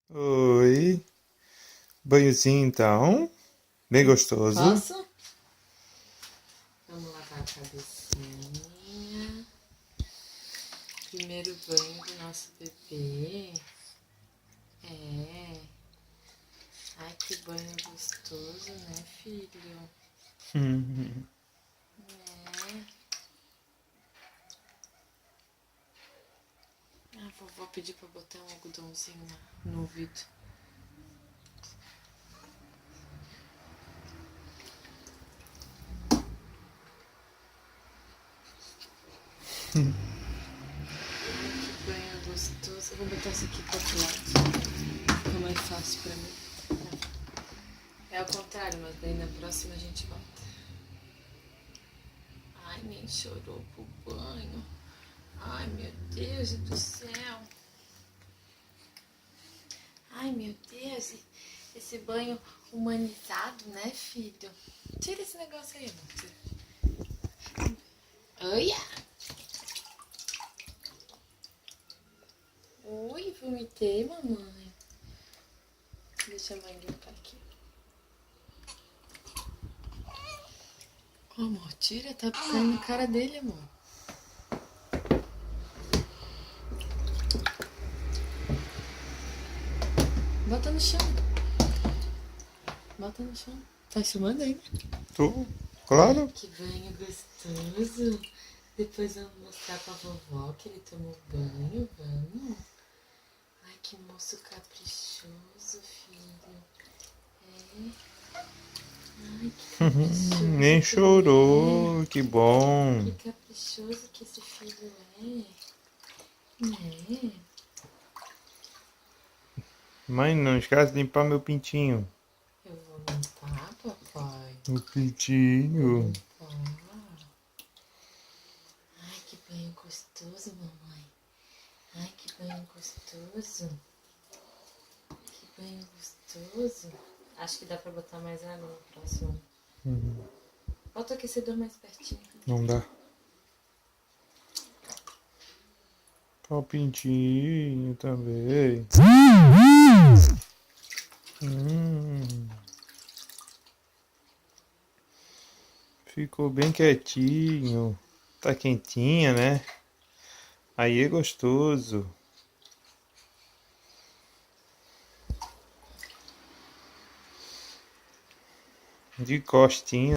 Oi, banhozinho então, bem gostoso. Posso? Vamos lavar a cabecinha. Primeiro banho do nosso bebê. É. Ai, que banho gostoso, né, filho? É. Ah, vovó pediu pra botar um algodãozinho no ouvido. Ai, que banho gostoso. Eu vou botar isso aqui pro outro lado. Fica mais fácil pra mim. É ao contrário, mas daí na próxima a gente volta. Ai, nem chorou pro banho. Ai, meu Deus do céu. Ai, meu Deus. Esse banho humanizado, né, filho? Tira esse negócio aí, amor. Olha! Oi, vomitei, mamãe. Deixa a mãe limpar aqui. Amor, tira, tá caindo na cara dele, amor. Bota no chão. Bota no chão. Tá filmando aí? Tô, claro. Que banho gostoso. Depois vamos mostrar pra vovó que ele tomou banho, vamos? Ai, que moço caprichoso, filho. É. Ai, que caprichoso. Nem que ele chorou, que é. bom. Que caprichoso que esse filho é. Né? Mãe, não esquece de limpar meu pintinho. Eu vou limpar, papai. O pintinho. Ai, que banho gostoso, mamãe. Ai, que banho gostoso. Que banho gostoso. Acho que dá pra botar mais água no próximo. Bota o aquecedor mais pertinho. Não dá. Ó o pintinho também. Ficou bem quietinho. Tá quentinha, né? Aí é gostoso. De costinha.